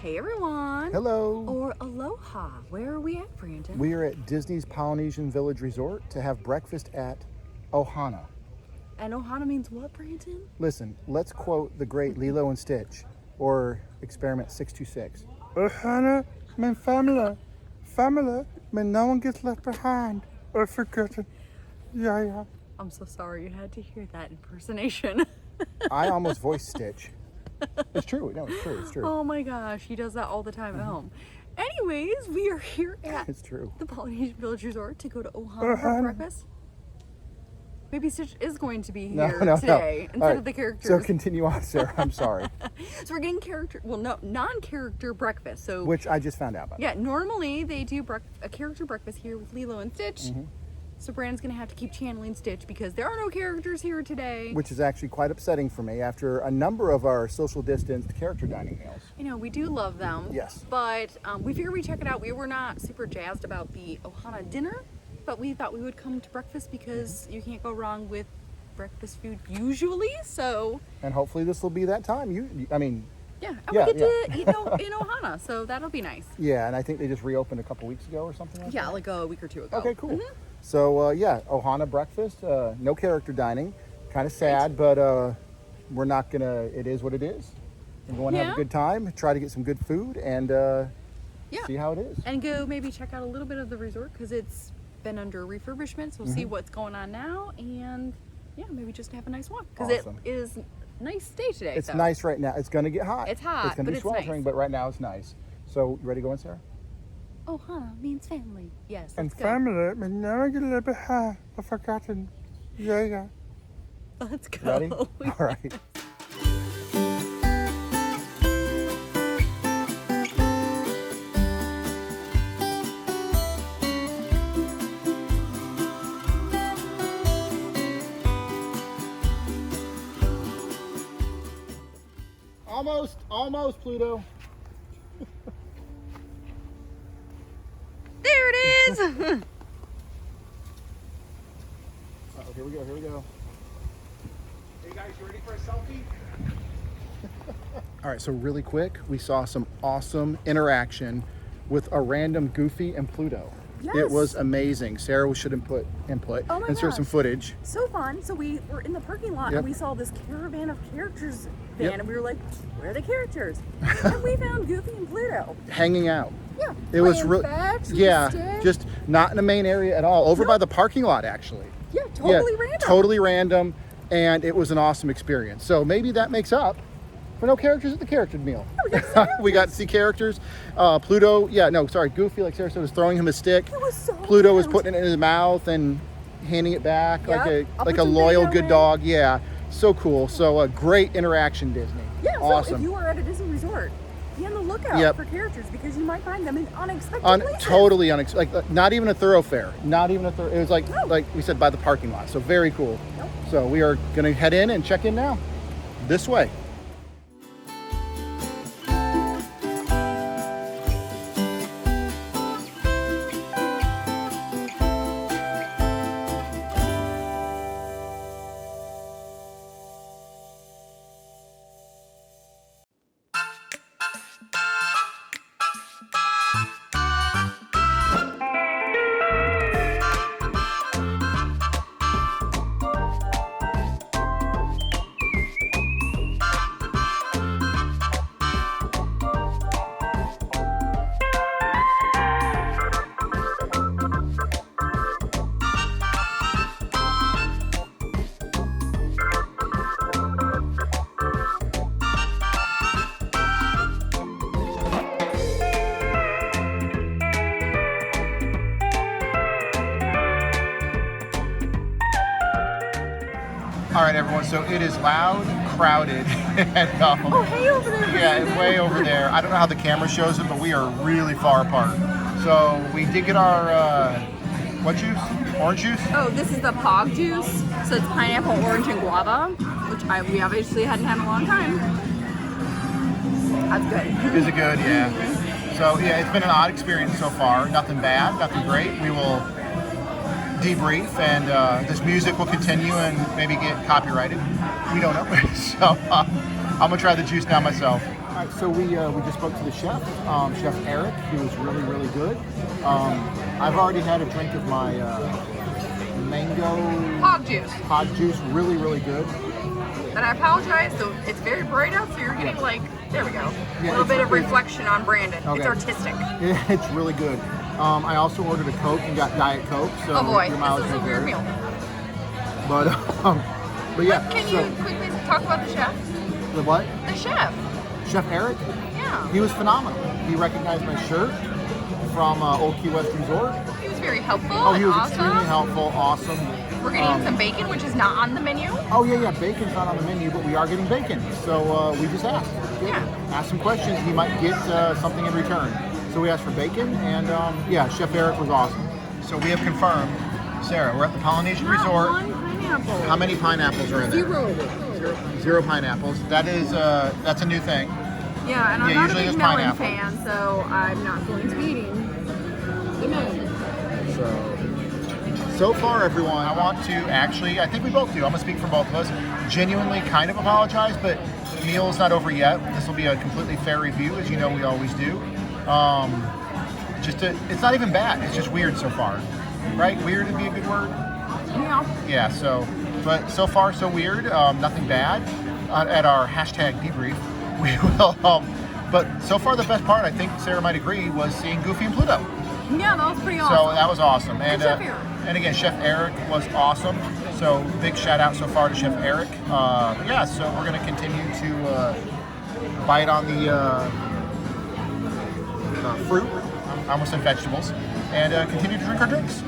Hey everyone! Hello! Or aloha! Where are we at, Brandon? We are at Disney's Polynesian Village Resort to have breakfast at Ohana. And Ohana means what, Brandon? Listen, let's quote the great Lilo and Stitch, or Experiment 626. Ohana means family. Family means no one gets left behind or forgotten. Yeah. I'm so sorry you had to hear that impersonation. I almost voiced Stitch. It's true. No, it's true. It's true. Oh my gosh, he does that all the time at home. Anyways, we are here at It's true. the Polynesian Village Resort to go to Ohana for breakfast. Maybe Stitch is going to be here today instead of the characters. So continue on, Sarah. I'm sorry. So we're getting non-character breakfast. So Which I just found out about. yeah, normally they do a character breakfast here with Lilo and Stitch. So Brandon's gonna have to keep channeling Stitch because there are no characters here today. Which is actually quite upsetting for me after a number of our social distanced character dining meals. I know, we do love them. Yes. But we figured we'd check it out. We were not super jazzed about the Ohana dinner, but we thought we would come to breakfast because you can't go wrong with breakfast food usually, so. And hopefully this will be that time. Yeah, and we get to eat in Ohana, so that'll be nice. Yeah, and I think they just reopened a couple weeks ago or something like that. Yeah, like a week or two ago. Okay, cool. So, Ohana breakfast, no character dining. Kind of sad, but we're not going to, it is what it is. We're going to have a good time, try to get some good food, and see how it is. And go maybe check out a little bit of the resort because it's been under refurbishment, so we'll see what's going on now, and maybe just have a nice walk because it is nice day today. It's nice right now. It's going to get hot. It's hot, it's going to but be it's sweltering, nice. but right now it's nice. So, you ready to go in, Sarah? Ohana means family. Yes, And let's go. family means never get left behind or forgotten. Yeah. Let's go. Ready? All right. Almost, Pluto. There it is. Here we go. Hey guys, you ready for a selfie? All right, so really quick, we saw some awesome interaction with a random Goofy and Pluto. Yes. It was amazing. Sarah should input Oh my insert some gosh. footage. So fun. So we were in the parking lot and we saw this caravan of characters van and we were like, where are the characters? And we found Goofy and Pluto. Hanging out. Yeah. It was really, stick. just not in the main area at all. Over by the parking lot, actually. Yeah, totally random. Totally random, and it was an awesome experience. So maybe that makes up for no characters at the character meal. We got to see characters. Pluto, Goofy, like Sarah said, was throwing him a stick. It was so Pluto was cute. putting it in his mouth and handing it back I'll like put a some loyal, video good in. dog. Yeah, so cool. So a great interaction, Disney. Yeah, awesome. so if you are at a Disney resort, be on the lookout for characters because you might find them in unexpected places. Totally unexpected. Like not even a thoroughfare. It was like we said, by the parking lot. So very cool. Nope. So we are going to head in and check in now. This way. All right, everyone, so it is loud, crowded, and Oh, hey over there. yeah, it's way over there. I don't know how the camera shows it, but we are really far apart. So we did get our, what juice? Orange juice? Oh, this is the Pog juice. So it's pineapple, orange, and guava, which we obviously hadn't had in a long time. That's good. Is it good? Yeah. So yeah, it's been an odd experience so far. Nothing bad, nothing great. We will debrief, and this music will continue and maybe get copyrighted. We don't know. So I'm gonna try the juice now myself. All right, so we just spoke to the chef, Chef Eric. He was really, really good. I've already had a drink of my mango Hog juice. Really, really good. And I apologize, so it's very bright out, so you're getting like, there we go, a little bit of reflection on Brandon. Okay. It's artistic. It's really good. I also ordered a Coke and got Diet Coke. So Oh boy, your mileage this is a weird meal. But yeah. Can you quickly talk about the chef? The what? The chef. Chef Eric? Yeah. He was phenomenal. He recognized my shirt from Old Key West Resort. He was very helpful. Oh, he was awesome. extremely helpful, awesome. We're getting some bacon, which is not on the menu. Oh yeah, bacon's not on the menu, but we are getting bacon. So we just asked. Yeah. Ask some questions. He might get something in return. So we asked for bacon, and yeah, Chef Eric was awesome. So we have confirmed, Sarah, we're at the Polynesian Resort. One pineapple. How many pineapples are in there? Zero pineapples. That is, that's a new thing. Yeah, and I'm Yeah, not a usually big there's melon pineapple. fan, so I'm not going to be eating the melon. So far, everyone, I want to actually, I think we both do, I'm going to speak for both of us, genuinely kind of apologize, but the meal's not over yet. This will be a completely fair review, as you know we always do. It's not even bad, it's just weird so far. Right? Weird would be a good word? Yeah. Yeah, but so far so weird, nothing bad. At our hashtag debrief, we will, but so far the best part, I think Sarah might agree, was seeing Goofy and Pluto. Yeah, that was pretty awesome. So that was awesome. And Chef Eric. And again, Chef Eric was awesome. So big shout out so far to Chef Eric. Yeah, so we're going to continue to bite on the fruit, I almost said vegetables, and continue to drink our drinks.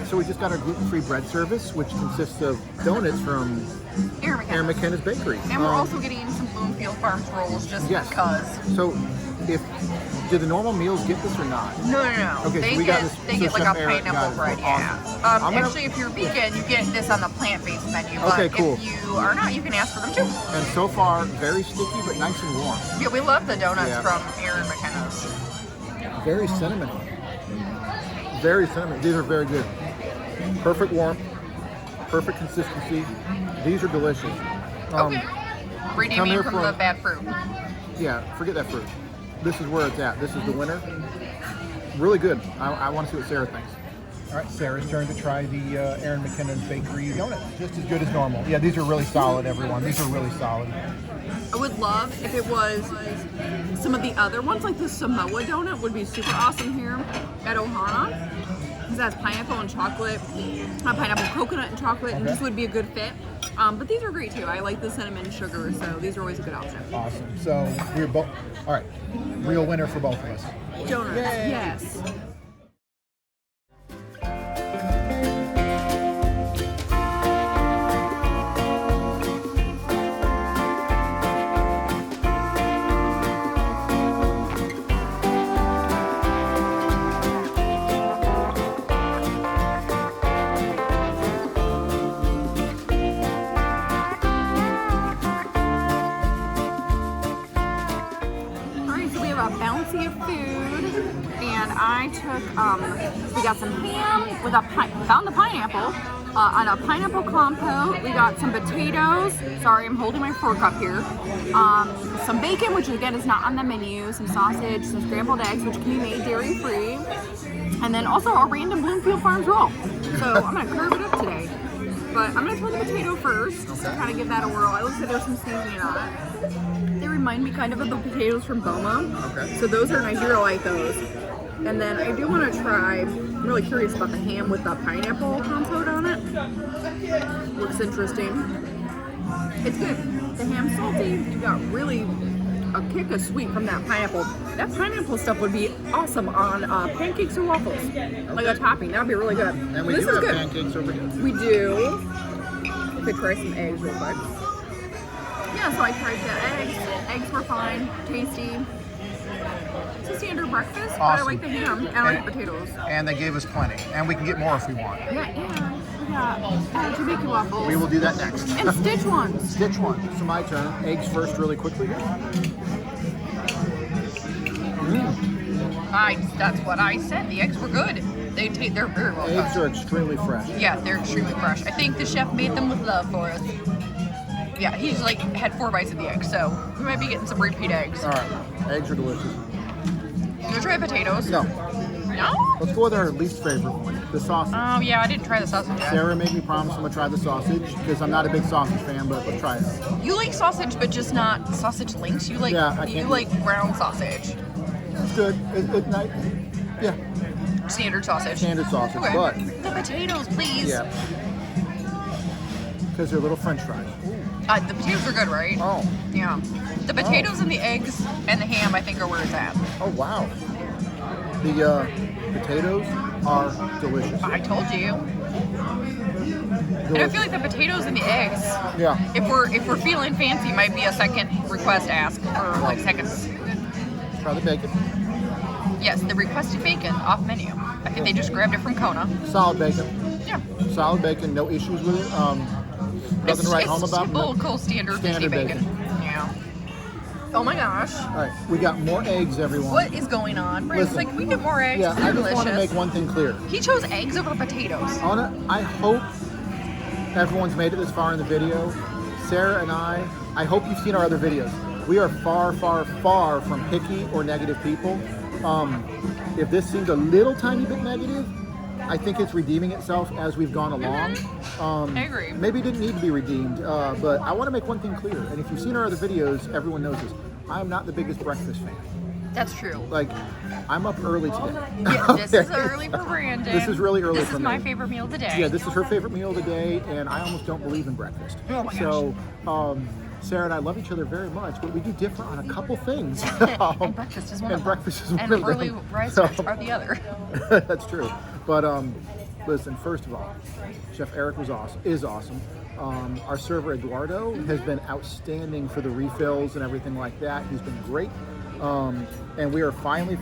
So we just got our gluten-free bread service, which consists of donuts from Aaron McKenna's Bakery. And we're also getting some Bloomfield Farms rolls just because. So, do the normal meals get this or not? No. Okay, they so we get, got this. They get like Chef a Eric pineapple got bread, it. yeah. Awesome. Actually, if you're vegan, you get this on the plant-based menu. But Okay, cool. if you are not, you can ask for them too. And so far, very sticky but nice and warm. Yeah, we love the donuts from Aaron McKenna's. Very cinnamony. Very cinnamon. These are very good. Perfect warmth. Perfect consistency. These are delicious. Okay. Redeeming from the bad fruit. Yeah, forget that fruit. This is where it's at. This is the winner. Really good. I want to see what Sarah thinks. All right, Sarah's turn to try the Aaron McKenna's Bakery donuts. Just as good as normal. Yeah, these are really solid, everyone. These are really solid. I would love if it was some of the other ones, like the Samoa donut would be super awesome here at Ohana. Because that's pineapple and chocolate, pineapple coconut and chocolate, and just would be a good fit. But these are great too. I like the cinnamon sugar, so these are always a good option. Awesome. So we're both, all right, real winner for both of us. Donuts, Yay. yes. Bouncy of food, and I took we got some ham with found the pineapple on a pineapple compote. We got some potatoes. Sorry, I'm holding my fork up here. Some bacon, which again is not on the menu. Some sausage, some scrambled eggs, which can be made dairy free, and then also a random Bloomfield Farms roll. So I'm gonna curve it up today. But I'm gonna try the potato first, just to kind of give that a whirl. I looks like there's some seasoning on it. They remind me kind of the potatoes from Boma. Okay. So those are nice. You're gonna like those. And then I do want to try. I'm really curious about the ham with the pineapple compote on it. Looks interesting. It's good. The ham's salty. You got really a kick of sweet from that pineapple. That pineapple stuff would be awesome on pancakes or waffles, like a topping. That would be really good. And we this do is have good. pancakes over here. We do. Could try some eggs real quick. Yeah, so I tried the eggs. Eggs were fine, tasty. It's a standard breakfast, but I like the ham and I like the potatoes. And they gave us plenty. And we can get more if we want. Yeah, we got Jamaican waffles. We will do that next. And stitch ones. Stitch one. So my turn. Eggs first really quickly here. That's what I said. The eggs were good. They're very well Eggs cooked. are extremely fresh. Yeah, they're extremely fresh. I think the chef made them with love for us. Yeah, he's like had 4 bites of the egg, so we might be getting some repeat eggs. All right, eggs are delicious. You gonna try potatoes? No, No? let's go with our least favorite one, the sausage. Oh yeah, I didn't try the sausage yet. Sarah made me promise I'm gonna try the sausage because I'm not a big sausage fan, but let's try it. You like sausage, but just not sausage links. You like Yeah, brown sausage, It's good. Yeah, standard sausage. standard sausage, Okay. but The potatoes, please. yeah, because they're little French fries. The potatoes are good, right? Oh, Yeah. The potatoes and the eggs and the ham, I think, are where it's at. oh wow. The potatoes are delicious. I told you. And I Delicious. feel like the potatoes and the eggs, Yeah. if we're feeling fancy, might be a second request ask or like second. Try the bacon. Yes, the requested bacon off menu. I think they just grabbed it from Kona. Solid bacon. Yeah. Solid bacon. No issues with it. Nothing to write home about. Typical standard Disney bacon. Yeah. Oh my gosh. All right, we got more eggs, everyone. What is going on? Brandon's Listen. like, can we get more eggs? Yeah, They're I just want to delicious. make one thing clear. He chose eggs over potatoes. I hope everyone's made it this far in the video. Sarah and I hope you've seen our other videos. We are far, far, far from picky or negative people. If this seemed a little tiny bit negative, I think it's redeeming itself as we've gone along. I agree. Maybe it didn't need to be redeemed, but I want to make one thing clear. And if you've seen our other videos, everyone knows this. I'm not the biggest breakfast fan. That's true. Like, I'm up early today. Yeah, this is early for Brandon. This is really early This for is me. my favorite meal of the day. Yeah, this is her favorite meal of the day, and I almost don't believe in breakfast. Oh my So, Sarah and I love each other very much, but we do differ on a couple things. And breakfast is one and of them. breakfast is one And of them. early risers are the other. That's true. But listen, first of all, Chef Eric is awesome. Our server Eduardo has been outstanding for the refills and everything like that. He's been great. And we are finally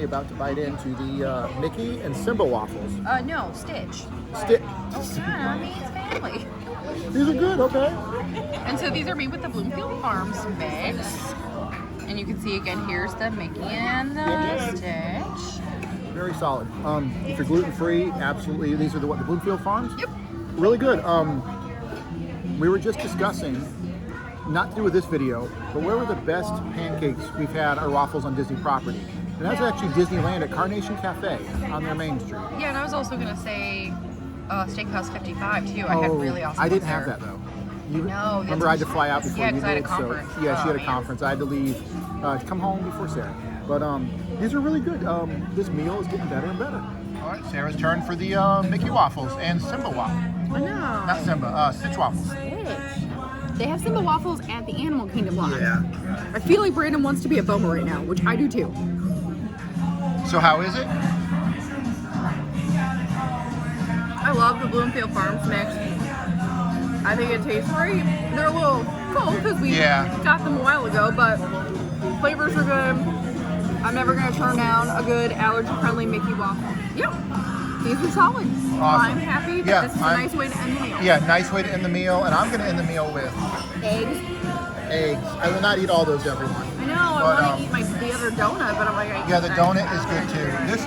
about to bite into the Mickey and Simba waffles. No, Stitch. Yeah, I mean, it's family. These are good, okay. And so these are made with the Bloomfield Farms mix. And you can see again, here's the Mickey and the Stitch. Very solid. If you're gluten-free, absolutely. These are the Bloomfield Farms? Yep. Really good. We were just discussing, not to do with this video, but where were the best pancakes we've had or waffles on Disney property? And that's actually Disneyland at Carnation Cafe on their main street. Yeah, and I was also going to say Steakhouse 55 too. I had really awesome I didn't ones have there. that though. You No, remember I had to fly out before yeah, you 'cause I had did. a conference. So yeah, she Oh, had a man. conference. I had to leave to come home before Sarah. But these are really good. This meal is getting better and better. All right, Sarah's turn for the Mickey waffles and Simba waffles. I know. Not Simba, Stitch waffles. They have Simba waffles at the Animal Kingdom line. Yeah. I feel like Brandon wants to be a Boma right now, which I do too. So how is it? I love the Bloomfield Farms mix. I think it tastes great. They're a little cold because we got them a while ago, but flavors are good. I'm never going to turn down a good allergy-friendly Mickey waffle. Yep. These are solid. Awesome. I'm happy that this is a I'm- nice way to end the meal. Yeah, nice way to end the meal. And I'm going to end the meal with Eggs. eggs. I will not eat all those, everyone. I know, I want to eat the other donut, but I'm like, Yeah, the donut is good too. This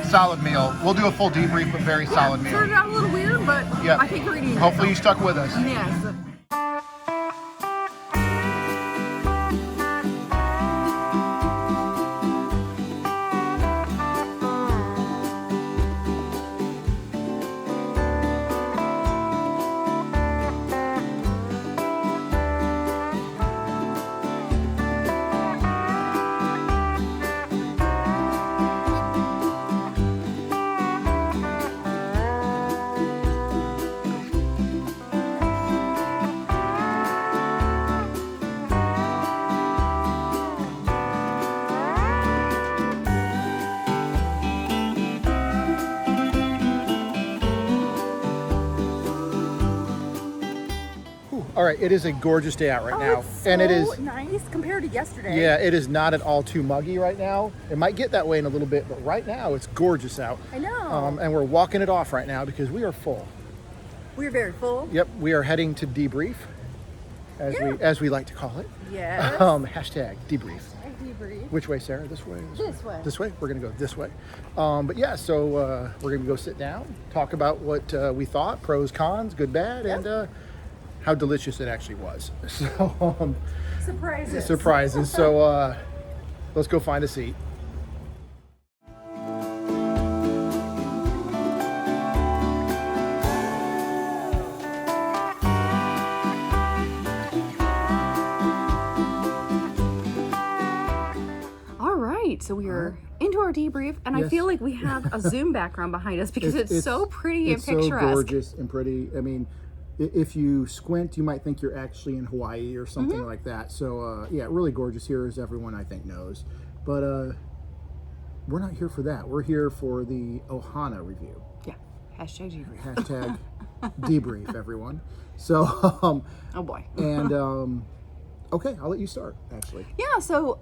is solid meal. We'll do a full debrief, but very solid meal. Started out a little weird, but Yeah. I think we're eating it. Hopefully you stuck with us. Yes. All right, it is a gorgeous day out right now. It's And it so is, nice compared to yesterday. yeah, it is not at all too muggy right now. It might get that way in a little bit, but right now it's gorgeous out. I know. And we're walking it off right now because we are full. We're very full. Yep, we are heading to debrief, as we like to call it. Yes. Hashtag debrief. debrief. Which way, Sarah? This way? This way. This way? We're going to go this way. But yeah, so we're going to go sit down, talk about what we thought, pros, cons, good, bad, and how delicious it actually was. So, surprises. So let's go find a seat. So we are into our debrief, and I feel like we have a Zoom background behind us because it's so pretty and picturesque. It's so gorgeous and pretty. I mean, if you squint, you might think you're actually in Hawaii or something like that. So yeah, really gorgeous here, as everyone I think knows. But we're not here for that. We're here for the Ohana review. Yeah. Hashtag debrief. Hashtag debrief, everyone. So oh boy. And okay, I'll let you start, actually. Yeah, so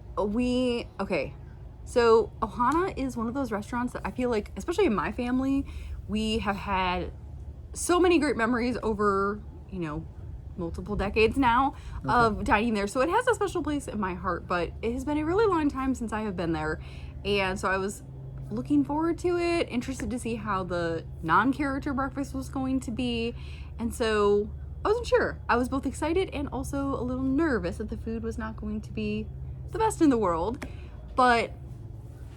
So Ohana is one of those restaurants that I feel like, especially in my family, we have had so many great memories over, multiple decades now of dining there. So it has a special place in my heart, but it has been a really long time since I have been there. And so I was looking forward to it, interested to see how the non-character breakfast was going to be. And so I wasn't sure. I was both excited and also a little nervous that the food was not going to be the best in the world. But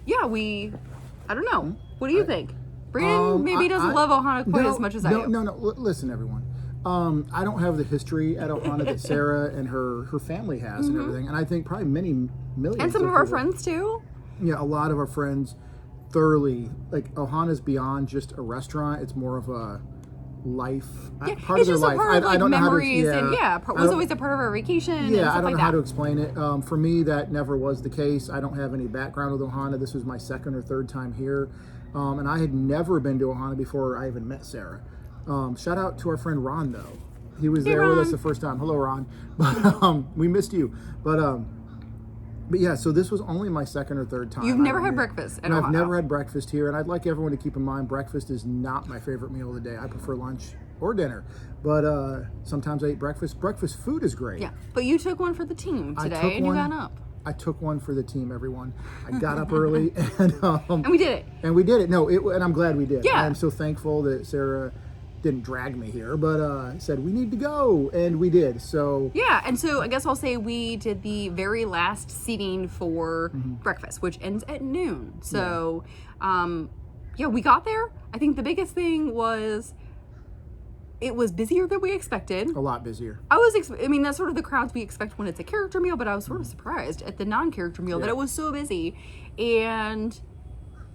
yeah, I don't know. What do you think? Brandon maybe doesn't love Ohana quite as much as I do. No. Listen, everyone. I don't have the history at Ohana that Sarah and her family has and everything. And I think probably millions. And some of our friends too. Yeah, a lot of our friends thoroughly, like, Ohana's beyond just a restaurant. It's more of a life, part of their life. I don't know how to, was always a part of our vacation. Yeah, I don't know how to explain it. For me, that never was the case. I don't have any background with Ohana. This was my second or third time here, and I had never been to Ohana before I even met Sarah. Shout out to our friend Ron, though. He was there with us the first time. Hello, Ron. But we missed you. But yeah, so this was only my second or third time. You've never had breakfast at Ohana. I've never had breakfast here, and I'd like everyone to keep in mind, breakfast is not my favorite meal of the day. I prefer lunch or dinner, but sometimes I eat breakfast. Breakfast food is great. Yeah, but you took one for the team today, and you got up. I took one for the team, everyone. I got up early, and we did it. And we did it. No, and I'm glad we did. Yeah. I'm so thankful that Sarah didn't drag me here, but said we need to go, and we did. So yeah, and so I guess I'll say we did the very last seating for breakfast, which ends at noon. So we got there. I think the biggest thing was it was busier than we expected. A lot busier. That's sort of the crowds we expect when it's a character meal, but I was sort of surprised at the non-character meal that it was so busy. And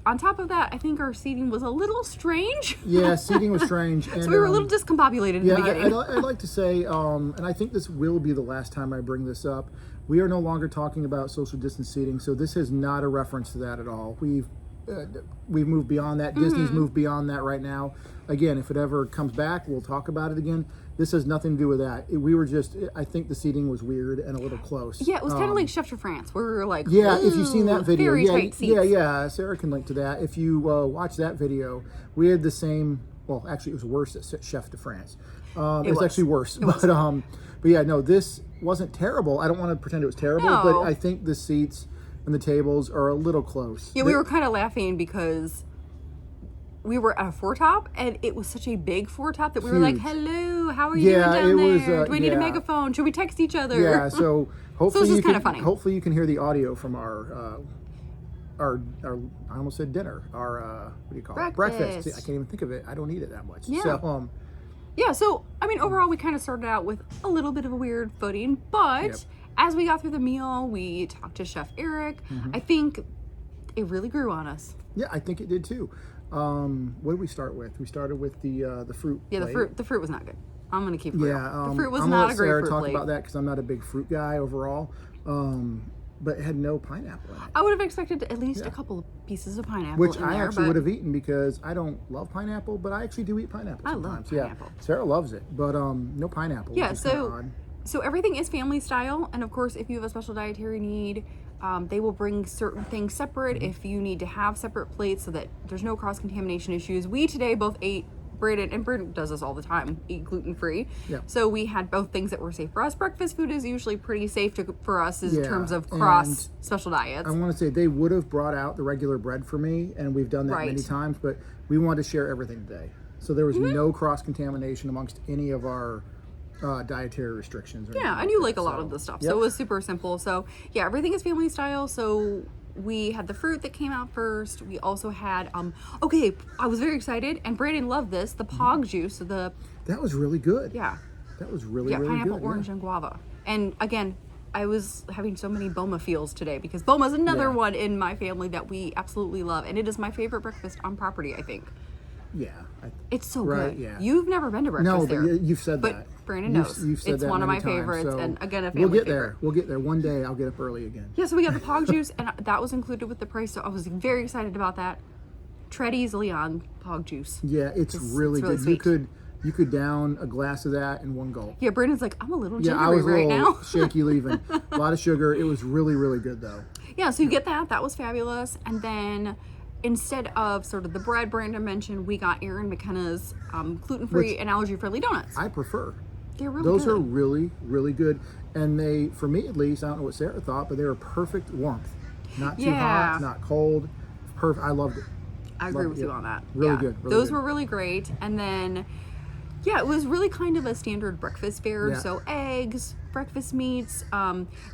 on top of that, I think our seating was a little strange. Yeah, seating was strange. And, so we were a little discombobulated in the beginning. I'd like to say, and I think this will be the last time I bring this up, we are no longer talking about social distance seating, so this is not a reference to that at all. We've moved beyond that. Disney's moved beyond that right now. Again, if it ever comes back, we'll talk about it again. This has nothing to do with that. I think the seating was weird and a little close. Yeah, it was kind of like Chef de France, where we were like, yeah, if you've seen that video, very tight seats. Yeah, Sarah can link to that. If you watch that video, we had the same, well, actually it was worse at Chef de France. It was actually worse. But yeah, no, this wasn't terrible. I don't want to pretend it was terrible, but I think the seats and the tables are a little close. Yeah, we were kind of laughing because we were at a foretop, and it was such a big foretop that we were like, hello, how are you doing down there? Do we need a megaphone? Should we text each other? Yeah, so hopefully so kind of funny. Hopefully you can hear the audio from our I almost said dinner, our what do you call it? Breakfast. See, I can't even think of it. I don't eat it that much. Yeah. So so I mean, overall, we kind of started out with a little bit of a weird footing, but as we got through the meal, we talked to Chef Eric. I think it really grew on us. Yeah, I think it did too. What did we start with? We started with the fruit. Yeah, plate. the fruit was not good. I'm gonna keep it real. The fruit was I'm not gonna a great Sarah fruit talk plate. about that because I'm not a big fruit guy overall. But it had no pineapple in it. I would have expected at least a couple of pieces of pineapple, which in I there, actually would have eaten because I don't love pineapple, but I actually do eat pineapple sometimes. I love pineapple. Yeah, Sarah loves it, but no pineapple. Yeah, which is kinda odd. So everything is family style, and of course, if you have a special dietary need, they will bring certain things separate if you need to have separate plates so that there's no cross-contamination issues. We today both ate Brandon does this all the time, eat gluten-free. Yeah. So we had both things that were safe for us. Breakfast food is usually pretty safe for us in Yeah, terms of and cross special diets. I want to say they would have brought out the regular bread for me, and we've done that Right. many times, but we wanted to share everything today. So there was Mm-hmm. no cross-contamination amongst any of our dietary restrictions. Or Yeah, anything and you like like a that. lot of the stuff. Yep. So it was super simple. So yeah, everything is family style. So we had the fruit that came out first. We also had okay, I was very excited, and Brandon loved this, the pog juice. So That was really good. yeah, That was really pineapple, good. orange, and guava. And again, I was having so many Boma feels today because Boma is another Yeah. one in my family that we absolutely love, and it is my favorite breakfast on property, I think. Yeah. It's so Right, good. yeah. You've never been to breakfast No, there. but you've said but that. Brandon You've- knows. You've said it's that one of many my times, favorites, so and again, a family we'll get favorite. there. We'll get there. One day I'll get up early again. Yeah, so we got the pog juice, and that was included with the price, so I was very excited about that. Tread easily on pog juice. Yeah, it's really really good. sweet. You could down a glass of that in one gulp. Yeah, Brandon's like, I'm a little Yeah, I jittery was a right little now. shaky leaving. A lot of sugar. It was really, really good though. Yeah, so you get that. That was fabulous. And then instead of sort of the bread Brandon mentioned, we got Aaron McKenna's gluten-free Which and allergy-friendly donuts. I prefer. They're really Those good. are really, really good. And they, for me at least, I don't know what Sarah thought, but they were perfect warmth. Not too Yeah. hot, not cold. Perfect. I loved it. I agree Love with it, you yeah. on that. Really Yeah. good, really Those good. were really great. And then, yeah, it was really kind of a standard breakfast fare. Yeah. So eggs, breakfast meats.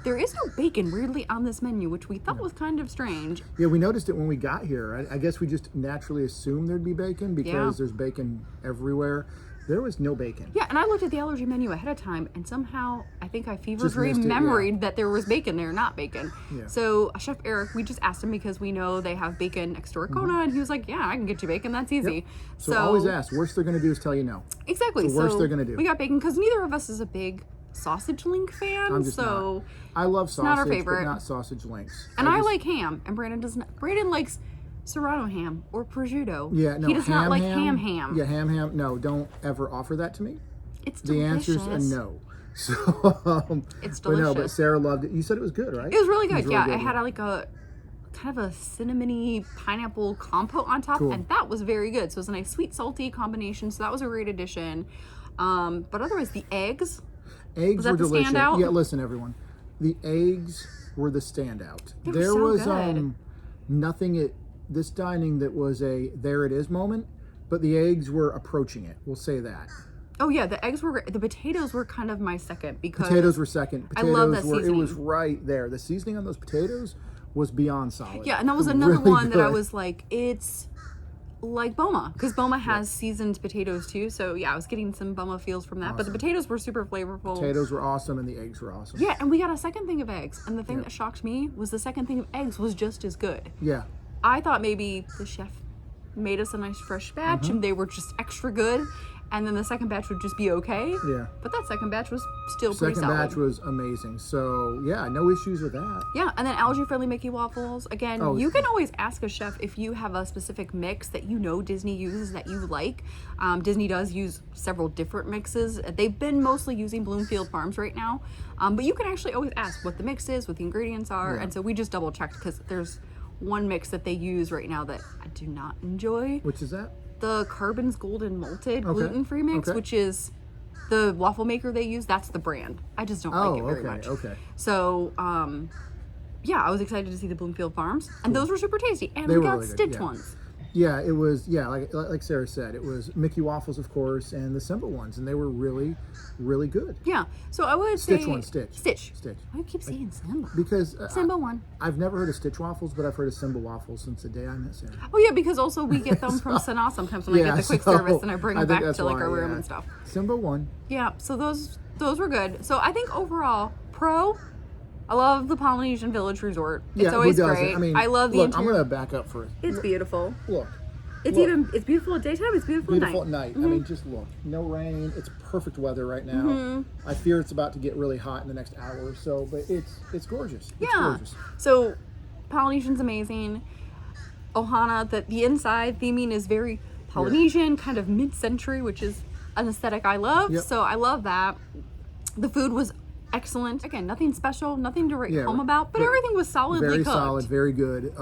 There is no bacon weirdly on this menu, which we thought was kind of strange. Yeah, we noticed it when we got here. I guess we just naturally assumed there'd be bacon because Yeah. there's bacon everywhere. There was no bacon. Yeah, and I looked at the allergy menu ahead of time, and somehow I think I fever Just dream missed it, yeah. memoried that there was bacon there, not bacon. Yeah. So Chef Eric, we just asked him because we know they have bacon next to Arcona, and he was like, "Yeah, I can get you bacon. That's easy." Yep. So always ask. Worst they're going to do is tell you no. Exactly. The worst they're gonna do. We got bacon because neither of us is a big sausage link fan. I'm just so not. I love sausage, not our favorite. but not sausage links. and I just- like ham, and Brandon does not. Brandon likes Serrano ham or prosciutto. Yeah, no. he does not like ham. Yeah, ham. No, don't ever offer that to me. It's The delicious. answer's a no. So, It's but no, but delicious. Sarah loved it. You said it was good, right? It was really good. really Yeah, good, it had like a kind of a cinnamony pineapple compote on top, Cool. and that was very good. So it was a nice sweet salty combination. So that was a great addition. But otherwise, the eggs. Eggs Was that were the delicious. standout? Yeah, listen, everyone. The eggs were the standout. They were There so was good. nothing at this dining that was a there it is moment, but the eggs were approaching it. We'll say that. Oh yeah, the eggs were great. The potatoes were kind of my second because Potatoes were second. I love that It was seasoning. right there. The seasoning on those potatoes was beyond solid. Yeah, and that was another Really one that I good. was like, it's like Boma, because Boma has seasoned potatoes too. So yeah, I was getting some Boma feels from that. But the potatoes were super flavorful. Potatoes were awesome and the eggs were awesome. Yeah, and we got a second thing of eggs. And the thing that shocked me was the second thing of eggs was just as good. Yeah. I thought maybe the chef made us a nice fresh batch Mm-hmm. and they were just extra good. And then the second batch would just be okay. Yeah. But that second batch was still pretty Second solid. batch was amazing. So yeah, no issues with that. Yeah, and then allergy-friendly Mickey waffles. Again, Oh, you can always ask a chef if you have a specific mix that you know Disney uses that you like. Disney does use several different mixes. They've been mostly using Bloomfield Farms right now. But you can actually always ask what the mix is, what the ingredients are. Yeah. And so we just double-checked because there's one mix that they use right now that I do not enjoy. Which is that? The Carbon's Golden Malted Okay. gluten-free mix, Okay. which is the waffle maker they use. That's the brand. I just don't like it very much. Okay. So, yeah, I was excited to see the Bloomfield Farms, and those were super tasty. And They we were got really good, Stitch yeah. ones. Yeah, it was. Yeah, like Sarah said, it was Mickey waffles, of course, and the Simba ones, and they were really, really good. Yeah, so I would Stitch say one, Stitch. Stitch. Stitch. Why do you keep saying Simba? Because Simba one. I've never heard of Stitch waffles, but I've heard of Simba waffles since the day I met Sarah. Oh yeah, because also we get them from Sanaa sometimes when I get the quick so service and I bring them think back that's to like why, our room yeah. and stuff. Simba one. Yeah, so those were good. So I think overall, I love the Polynesian Village Resort. It's Yeah, always who doesn't? great. I mean, I love the look, interior. I'm gonna back up for it. It's beautiful. Look. It's look. it's beautiful at daytime. It's beautiful, Beautiful at at night. night. I mean, just look. No rain. It's perfect weather right now. Mm-hmm. I fear it's about to get really hot in the next hour or so, but it's gorgeous. It's Yeah. gorgeous. So Polynesian's amazing. Ohana, the inside theming is very Polynesian, kind of mid-century, which is an aesthetic I love. Yep. So I love that. The food was excellent. Again, nothing special, nothing to write Yeah, home about, but everything was solidly Very cooked. solid, very good.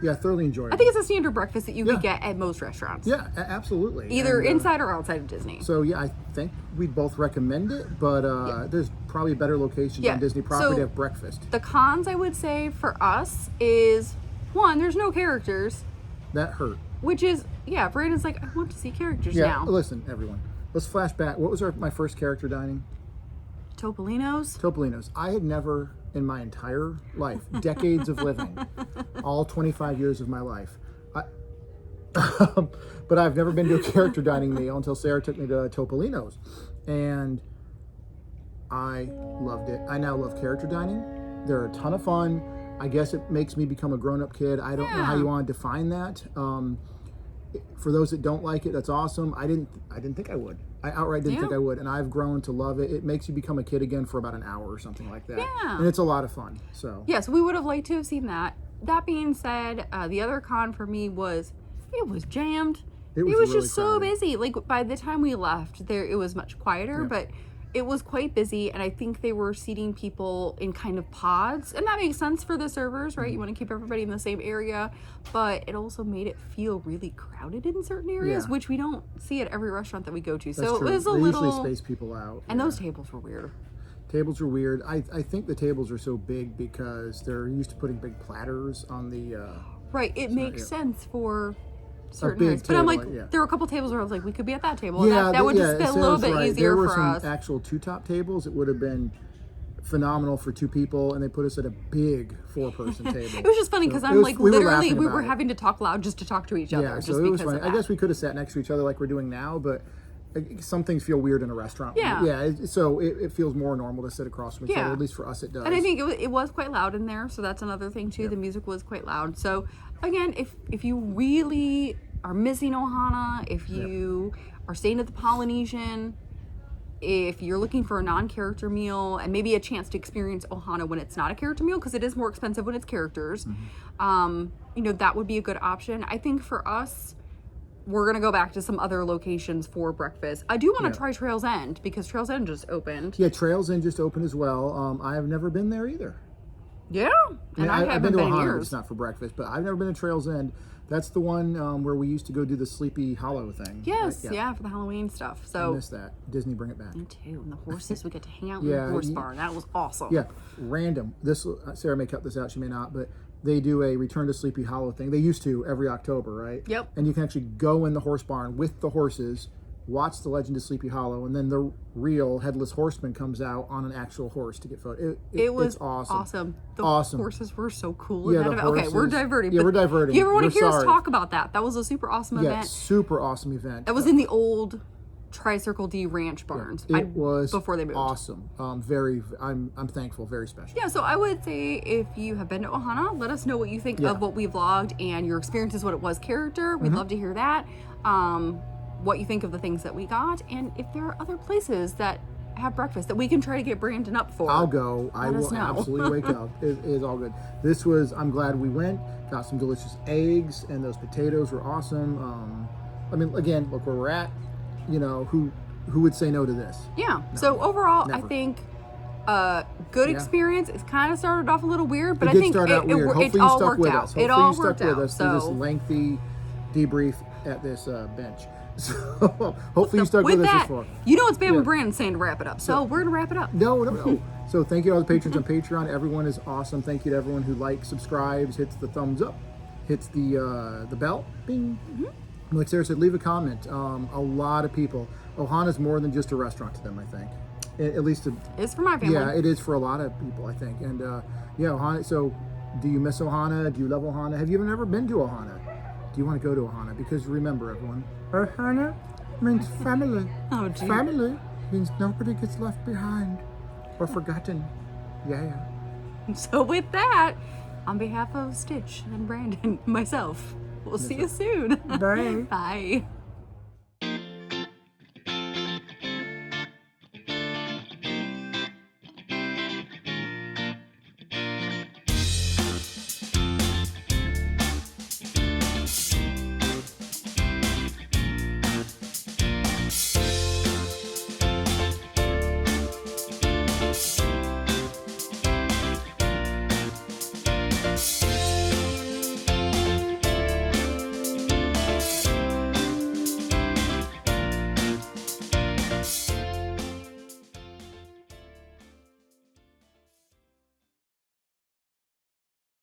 Yeah, thoroughly enjoyable. I think it's a standard breakfast that you Yeah. could get at most restaurants. Yeah, absolutely. Either And, inside or outside of Disney. So yeah, I think we'd both recommend it, but there's probably better locations on Disney property to have breakfast. The cons, I would say, for us is, one, there's no characters. That hurt. Which is, Brandon's like, I want to see characters now. Listen, everyone. Let's flash back. What was my first character dining? Topolino's. I had never in my entire life, decades of living, all 25 years of my life, but I've never been to a character dining meal until Sarah took me to Topolino's, and I loved it. I now love character dining. They're a ton of fun. I guess it makes me become a grown-up kid. I don't know how you want to define that. For those that don't like it, that's awesome. I didn't think I would. I outright didn't think I would, and I've grown to love it. It makes you become a kid again for about an hour or something like that. Yeah. And it's a lot of fun. So yes, we would have liked to have seen that. That being said, the other con for me was it was jammed. It was really just so crowded. busy. Like by the time we left, it was much quieter, but it was quite busy, and I think they were seating people in kind of pods, and that makes sense for the servers, right? You want to keep everybody in the same area, but it also made it feel really crowded in certain areas, which we don't see at every restaurant that we go to. That's so true. it was They little. usually space people out. And those tables were weird. Tables are weird. I think the tables are so big because they're used to putting big platters on the. Right. It makes sense for certain big nights. But I'm like, table, there were a couple tables where I was like, we could be at that table. Yeah, that would just be a little bit right. easier there were for some us. actual two-top tables. It would have been phenomenal for two people, and they put us at a big four-person table. It was just funny because So I'm like, literally, we laughing were about it. having to talk loud just to talk to each other. Yeah, just so it was because funny. of I that. guess we could have sat next to each other like we're doing now, but some things feel weird in a restaurant. Yeah. So it feels more normal to sit across from each other. At least for us, it does. And I think it was quite loud in there, so that's another thing too. The music was quite loud. So again, if you really are missing Ohana, if you are staying at the Polynesian, if you're looking for a non-character meal and maybe a chance to experience Ohana when it's not a character meal, because it is more expensive when it's characters, that would be a good option. I think for us, we're going to go back to some other locations for breakfast. I do want to try Trails End because Trails End just opened. Yeah, Trails End just opened as well. I have never been there either. Yeah, and I haven't been to been in Ohana, but years. it's not for breakfast, but I've never been to Trails End. That's the one where we used to go do the Sleepy Hollow thing. Yes, right? for the Halloween stuff. I So miss that. Disney, bring it back. me too. And the horses, we get to hang out in the horse barn. That was awesome. Yeah, random. This Sarah may cut this out, she may not, but they do a Return to Sleepy Hollow thing. They used to every October, right? Yep. And you can actually go in the horse barn with the horses, watch the Legend of Sleepy Hollow, and then the real Headless Horseman comes out on an actual horse to get photos. It was it's awesome. The Awesome. horses were so cool. Yeah, in that the event. Okay, we're horses- diverting. yeah, but we're diverting. You ever want We're to hear us sorry. talk about that? That was a super awesome Yeah, event. super awesome event. That was in the old Tri-Circle D Ranch barns. It was before they moved. awesome. I'm thankful. Very special. Yeah, so I would say if you have been to Ohana, let us know what you think of what we vlogged and your experiences, what it was character. We'd love to hear that. What you think of the things that we got, and if there are other places that have breakfast that we can try to get Brandon up for. I'll go. I Let us will know. absolutely wake up. It is all good. I'm glad we went. Got some delicious eggs, and those potatoes were awesome. Again, look where we're at. Who would say no to this? Yeah. So overall, Never. I think good experience. It's kind of started off a little weird, but It I did think start out weird. it Hopefully you all stuck worked with out. us. It Hopefully all you stuck worked with out. us through this So lengthy debrief at this bench. So hopefully you stuck with with us that, this far. it's Bam and Brandon saying to wrap it up. So we're gonna wrap it up. No. So thank you to all the patrons on Patreon. Everyone is awesome. Thank you to everyone who likes, subscribes, hits the thumbs up, hits the bell. Bing. Like Sarah said, leave a comment. A lot of people. Ohana's more than just a restaurant to them, I think. At least It's for my family. yeah, it is for a lot of people, I think. And Ohana. So, do you miss Ohana? Do you love Ohana? Have you ever been to Ohana? Do you want to go to Ohana? Because remember, everyone, Ohana means family. Oh, gee. Family means nobody gets left behind or forgotten. Yeah. So with that, on behalf of Stitch and Brandon, myself, we'll see you soon. Bye. Bye.